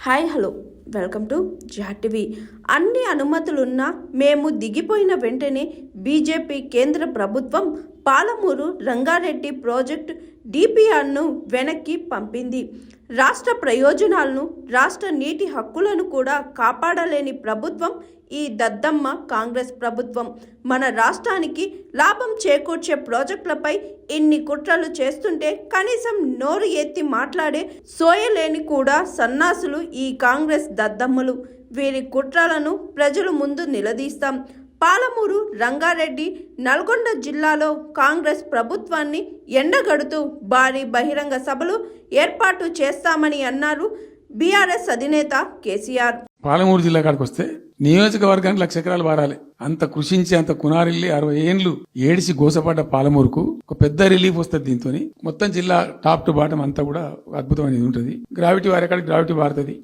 Hi hello welcome to జాటివి. అన్ని అనుమతులున్నా మేము దిగిపోయిన వెంటనే బీజేపీ కేంద్ర ప్రభుత్వం పాలమూరు రంగారెడ్డి ప్రాజెక్టు డిపిఆర్ను వెనక్కి పంపింది. రాష్ట్ర ప్రయోజనాలను, రాష్ట్ర నీటి హక్కులను కూడా కాపాడలేని ప్రభుత్వం ఈ దద్దమ్మ కాంగ్రెస్ ప్రభుత్వం. మన రాష్ట్రానికి లాభం చేకూర్చే ప్రాజెక్టులపై ఇన్ని కుట్రలు చేస్తుంటే కనీసం నోరు ఎత్తి మాట్లాడే సోయలేని కూడా సన్నాసులు ఈ కాంగ్రెస్ దద్దమ్మలు. వీరి కుట్రలను ప్రజల ముందు నిలదీస్తాం. పాలమూరు రంగారెడ్డి నల్గొండ జిల్లాలో కాంగ్రెస్ ప్రభుత్వాన్ని ఎండగడుతూ భారీ బహిరంగ సభలు ఏర్పాటు చేస్తామని అన్నారు బీఆర్ఎస్ అధినేత కేసీఆర్. పాలమూరు జిల్లా కాడికి వస్తే నియోజకవర్గానికి 1,00,000 ఎకరాలు వారాలి. అంత కృషించి అంత కునారిల్లి 60 ఏండ్లు ఏడిసి గోసపడ్డ పాలమూరుకు ఒక పెద్ద రిలీఫ్ వస్తుంది. దీంతో మొత్తం జిల్లా టాప్ టు బాటం అంతా కూడా అద్భుతమైనది ఉంటుంది. గ్రావిటీ వారేకాడికి గ్రావిటీ వారుతుంది,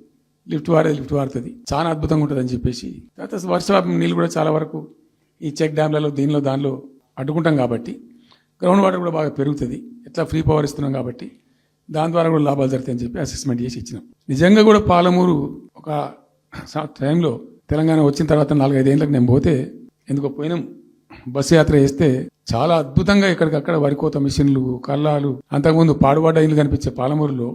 లిఫ్ట్ వారుతుంది. చాలా అద్భుతంగా ఉంటుంది అని చెప్పేసి తర్వాత వర్షపాతం నీళ్ళు కూడా చాలా వరకు ఈ చెక్ డ్యాంలలో దానిలో అడ్డుకుంటాం కాబట్టి గ్రౌండ్ వాటర్ కూడా బాగా పెరుగుతుంది. ఎట్లా ఫ్రీ పవర్ ఇస్తున్నాం కాబట్టి దాని ద్వారా కూడా లాభాలు జరుగుతాయని చెప్పి అసెస్మెంట్ చేసి ఇచ్చినాం. నిజంగా కూడా పాలమూరు ఒక టైంలో తెలంగాణ వచ్చిన తర్వాత 4-5 ఏళ్ళకి నేను పోతే ఎందుకో పోయినాం, బస్సు యాత్ర చేస్తే చాలా అద్భుతంగా ఇక్కడికక్కడ వరికోత మిషన్లు, కల్లాలు, అంతకుముందు పాడుబడ్డ ఇల్లు కనిపించే పాలమూరులో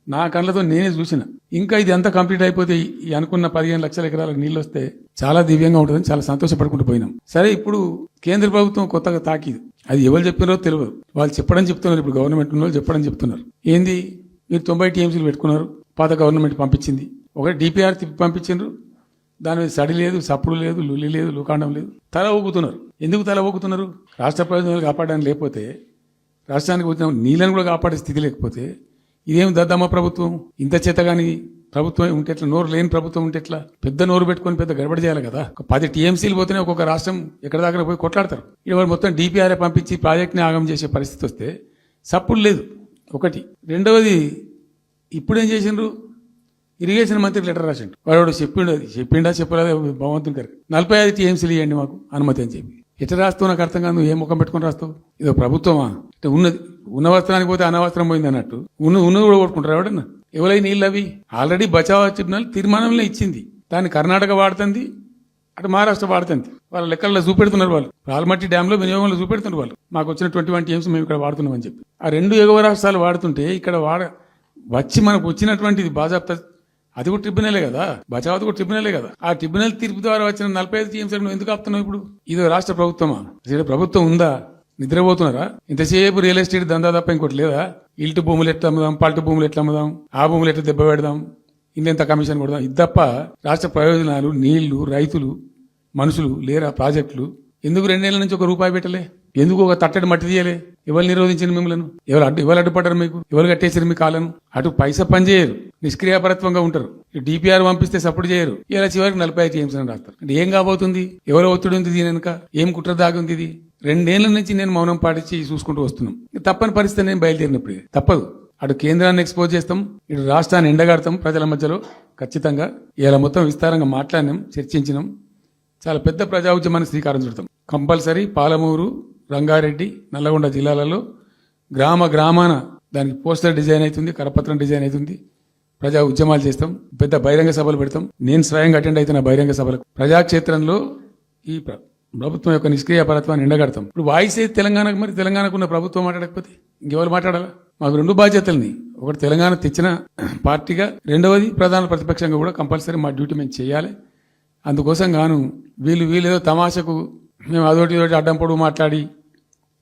నా కళ్ళతో నేనే చూసిన. ఇంకా ఇది అంతా కంప్లీట్ అయిపోతే ఈ అనుకున్న 15 లక్షల ఎకరాలకు నీళ్ళు వస్తే చాలా దివ్యంగా ఉంటుందని చాలా సంతోషపడుకుంటూ పోయినాం. సరే, ఇప్పుడు కేంద్ర ప్రభుత్వం కొత్తగా తాకిదు, అది ఎవరు చెప్పినారో తెలియదు. వాళ్ళు చెప్తున్నారు, ఇప్పుడు గవర్నమెంట్ ఉన్న వాళ్ళు చెప్పడం చెప్తున్నారు. ఏంది, మీరు 90 టీఎంసీలు పెట్టుకున్నారు, పాత గవర్నమెంట్ పంపించింది, ఒకటి డిపిఆర్ తిప్పి పంపించారు, దాని మీద సడి లేదు, సప్పుడు లేదు, లుల్లి లేదు, లుకాండం లేదు, తల ఊగుతున్నారు. ఎందుకు తల ఊగుతున్నారు? రాష్ట్ర ప్రయోజనాలు కాపాడడానికి లేకపోతే, రాష్ట్రానికి వచ్చిన నీళ్ళని కూడా కాపాడే స్థితి లేకపోతే ఇదేం దద్దమ్మ ప్రభుత్వం? ఇంత చేతగాని ప్రభుత్వం ఉంటే ఎట్లా? నోరు లేని ప్రభుత్వం ఉంటే ఎట్లా? పెద్ద నోరు పెట్టుకొని పెద్ద గడబడి చేయాలి కదా. 10 టీఎంసీలు పోతేనే ఒక్కొక్క రాష్ట్రం ఎక్కడ దాకా పోయి కొట్లాడతారు. ఇవాళ మొత్తం డిపిఆర్ఏ పంపించి ప్రాజెక్ట్ని ఆగం చేసే పరిస్థితి వస్తే సప్పుడు లేదు ఒకటి. రెండవది, ఇప్పుడేం చేసిండ్రు, ఇరిగేషన్ మంత్రి లెటర్ రాసిండు. వాడు చెప్పిండా చెప్పలేదు భగవంతుని గారు, 45 టీఎంసీలు ఇవ్వండి మాకు అనుమతి అని చెప్పి. ఎట్లా రాస్తావు నాకు అర్థం కాదు. ఏం ముఖం పెట్టుకుని రాస్తావు? ఇదో ప్రభుత్వమా? అంటే ఉన్న వస్త్రానికి పోతే అనవసరం పోయింది అన్నట్టు ఉన్నది కూడా కొట్టుకుంటారు ఎవడన్నా. ఎవరైనా నీళ్ళు అవి ఆల్రెడీ బచావ్ ట్రిబ్యునల్ తీర్మానంలో ఇచ్చింది. దాన్ని కర్ణాటక వాడుతుంది, అటు మహారాష్ట్ర వాడుతుంది. వాళ్ళ లెక్కల్లో చూపెడుతున్నారు. వాళ్ళు రాల్మట్టి డ్యామ్ లో వినియోగంలో చూపెడుతున్నారు. వాళ్ళు మాకు వచ్చిన 21 టీఎంసీ మేము ఇక్కడ వాడుతున్నామని చెప్పి. ఆ 2 ఎగువ రాష్ట్రాలు వాడుతుంటే ఇక్కడ వచ్చి మనకు వచ్చినటువంటిది బాజాప్తా, అది కూడా ట్రిబ్యునలే కదా, బచావత్ కూడా ట్రిబ్యునలే కదా. ఆ ట్రిబ్యునల్ తీర్పు ద్వారా వచ్చిన 45 టీఎంసీ నువ్వు ఎందుకు ఆపుతున్నావు? ఇప్పుడు ఇది రాష్ట్ర ప్రభుత్వమా? ఇక్కడ ప్రభుత్వం ఉందా? నిద్రపోతున్నారా? ఇంతసేపు రియల్ ఎస్టేట్ దందా తప్ప ఇంకోటి లేదా? ఇల్టు భూములు ఎట్లా అమ్ముదాం, పల్టు భూములు ఎట్లా అమ్ముదాం, ఆ భూములు ఎట్లా దెబ్బ పెడదాం, ఇంత కమిషన్ కొడదాం, ఇది తప్ప రాష్ట్ర ప్రయోజనాలు, నీళ్లు, రైతులు, మనుషులు లేరా? ప్రాజెక్టులు ఎందుకు 2 ఏళ్ల నుంచి ₹1 పెట్టలే? ఎందుకు ఒక తట్టడి మట్టి తీయలే? ఎవరు నిరోధించిన మిమ్మల్ని? ఎవరు అడ్డుపడ్డారు? మీకు ఎవరు కట్టేసారు మీ కాలను? అటు పైసా పని చేయరు, నిష్క్రియాపరత్వంగా ఉంటారు. డిపిఆర్ పంపిస్తే సపోర్ట్ చేయరు. ఇలా చివరికి 45 టీఎంసీ అని రాస్తారు. అంటే ఏం కాబోతుంది? ఎవరో ఒత్తిడి ఉంది దీని వెనుక? ఏం కుట్ర దాగి ఉంది? ఇది 2 ఏళ్ల నుంచి నేను మౌనం పాటించి చూసుకుంటూ వస్తున్నాం. తప్పని పరిస్థితి నేను బయలుదేరినప్పుడు తప్పదు. అటు కేంద్రాన్ని ఎక్స్పోజ్ చేస్తాం, ఇటు రాష్ట్రాన్ని ఎండగడతాం. ప్రజల మధ్యలో ఖచ్చితంగా ఇలా మొత్తం విస్తారంగా మాట్లాడినాం, చర్చించినాం. చాలా పెద్ద ప్రజా ఉద్యమానికి శ్రీకారం చుడతాం. కంపల్సరీ పాలమూరు, రంగారెడ్డి, నల్లగొండ జిల్లాలలో గ్రామాన దానికి పోస్టర్ డిజైన్ అవుతుంది, కరపత్రం డిజైన్ అవుతుంది. ప్రజా ఉద్యమాలు చేస్తాం, పెద్ద బహిరంగ సభలు పెడతాం. నేను స్వయంగా అటెండ్ అవుతున్న బహిరంగ సభలకు. ప్రజాక్షేత్రంలో ఈ ప్రభుత్వం యొక్క నిష్క్రియాపరత్వాన్ని ఎండగడతాం. ఇప్పుడు వాయిస్ అయితే తెలంగాణకు, మరి తెలంగాణకు ఉన్న ప్రభుత్వం మాట్లాడకపోతే ఇంకెవరు మాట్లాడాలా? మాకు 2 బాధ్యతల్ని, ఒకటి తెలంగాణ తెచ్చిన పార్టీగా, రెండవది ప్రధాన ప్రతిపక్షంగా కూడా కంపల్సరీ మా డ్యూటీ మేము చేయాలి. అందుకోసం గాను వీళ్ళు ఏదో తమాషకు మేము అదోటి అడ్డం పొడుగు మాట్లాడి,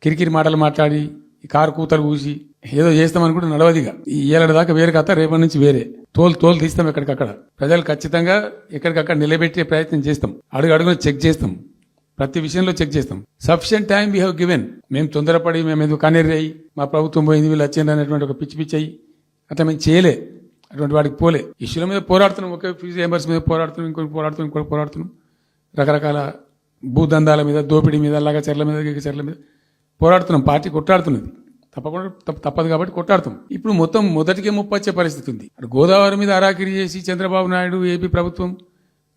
కిరికిరి మాటలు మాట్లాడి, ఈ కారు కూతలు కూసి ఏదో చేస్తామనుకుంటే నడవదిగా. ఈ ఏళ్ళ దాకా వేరే కథ, రేపటి నుంచి వేరే తోలు తీస్తాం. ఎక్కడికక్కడ ప్రజలు ఖచ్చితంగా ఎక్కడికక్కడ నిలబెట్టే ప్రయత్నం చేస్తాం. అడుగున చెక్ చేస్తాం, ప్రతి విషయంలో చెక్ చేస్తాం. Sufficient time we have given. మేము తొందరపడి మేము ఎందుకు కన్నెర్రయ్యి మా ప్రభుత్వం పోయింది వీళ్ళు వచ్చింది అనేటువంటి ఒక పిచ్చి అయ్యి అట్లా మేము చేయలే. అటువంటి వాడికి పోలే. ఇష్యూల మీద పోరాడుతున్నాం, ఒకే ఫీజు ఎంబర్స్ మీద పోరాడుతున్నాం, ఇంకోటి పోరాడుతున్నాం, రకరకాల భూదందాల మీద, దోపిడీ మీద, చెర్ల మీద పోరాడుతున్నాం. పార్టీ కొట్టాడుతున్నది, తప్పదు కాబట్టి కొట్టాడుతాం. ఇప్పుడు మొత్తం మొదటికే ముప్పొచ్చే పరిస్థితి ఉంది. అటు గోదావరి మీద అరాకిరి చేసి చంద్రబాబు నాయుడు, ఏపీ ప్రభుత్వం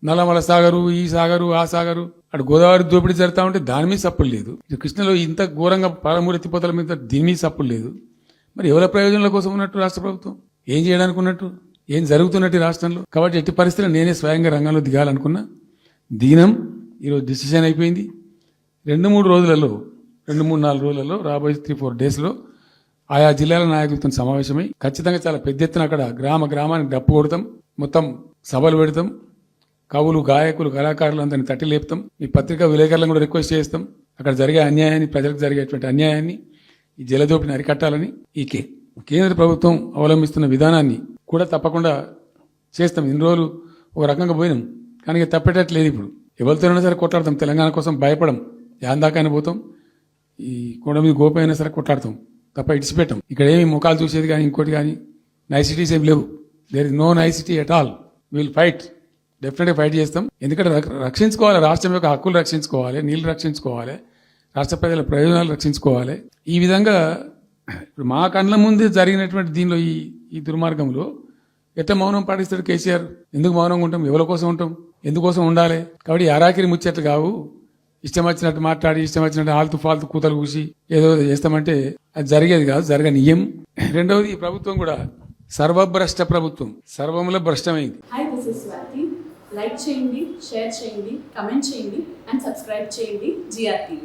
నల్లమల సాగరు, ఈ సాగరు, ఆ సాగరు, అటు గోదావరి దోపిడీ జరుగుతా ఉంటే దాని మీద సప్పులు లేదు. కృష్ణలో ఇంత ఘోరంగా పాలమూరు ఎత్తిపోతల మీద దీని మీద సప్పులు లేదు. మరి ఎవరి ప్రయోజనాల కోసం ఉన్నట్టు రాష్ట్ర ప్రభుత్వం? ఏం చేయడానికి ఉన్నట్టు? ఏం జరుగుతున్నట్టు ఈ రాష్ట్రంలో. కాబట్టి ఎట్టి పరిస్థితుల్లో నేనే స్వయంగా రంగంలో దిగాలనుకున్నా. దినం ఈరోజు డిసిషన్ అయిపోయింది. 2-3 రోజులలో 2-4 రోజులలో రాబోయే 3-4 డేస్లో ఆయా జిల్లాల నాయకులతో సమావేశమై ఖచ్చితంగా చాలా పెద్ద ఎత్తున అక్కడ గ్రామానికి డప్పు కొడతాం, మొత్తం సభలు పెడతాం, కవులు, గాయకులు, కళాకారులు అందరినీ తట్టి లేపుతాం. ఈ పత్రికా విలేకరులను కూడా రిక్వెస్ట్ చేస్తాం. అక్కడ జరిగే అన్యాయాన్ని, ప్రజలకు జరిగేటువంటి అన్యాయాన్ని, ఈ జలదోపిని అరికట్టాలని ఈ కేంద్ర ప్రభుత్వం అవలంబిస్తున్న విధానాన్ని కూడా తప్పకుండా చేస్తాం. ఇన్ని రోజులు ఒక రకంగా పోయినాం, కానీ ఇక తప్పేటట్లేదు. ఇప్పుడు ఎవరితోనైనా సరే కొట్లాడతాం. తెలంగాణ కోసం భయపడం, యాందాకాని పోతాం. ఈ కొండ మీద గోపైనా సరే కొట్లాడతాం, తప్ప ఇడిచిపెట్టాం. ఇక్కడ ఏమి ముఖాలు చూసేది కానీ ఇంకోటి కానీ నైసిటీస్ ఏమి లేవు. There is no nicety at all. Will fight, డెఫినెట్గా ఫైట్ చేస్తాం. ఎందుకంటే రక్షించుకోవాలి, రాష్ట్రం యొక్క హక్కులు రక్షించుకోవాలి, నీళ్లు రక్షించుకోవాలి, రాష్ట్ర ప్రజల ప్రయోజనాలు రక్షించుకోవాలి. ఈ విధంగా ఇప్పుడు మా కళ్ళ ముందు జరిగినటువంటి దీనిలో ఈ దుర్మార్గంలో ఎట్లా మౌనం పాటిస్తాడు కేసీఆర్? ఎందుకు మౌనంగా ఉంటాం? ఎవరి కోసం ఉంటాం? ఎందుకోసం ఉండాలి? కాబట్టి అరాకిరి ముచ్చట్లు కావు. ఇష్టం వచ్చినట్టు మాట్లాడి, ఇష్టం వచ్చినట్టు ఆల్తు ఫాల్తు కూతలు కూసి ఏదో చేస్తామంటే అది జరిగేది కాదు, జరగనీయం. రెండవది, ఈ ప్రభుత్వం కూడా సర్వభ్రష్ట ప్రభుత్వం, సర్వంలో భ్రష్టమైంది. Hi, this is Swathi. Like చేయండి, షేర్ చేయండి, కమెంట్ చేయండి అండ్ సబ్స్క్రైబ్ చేయండి GRTV.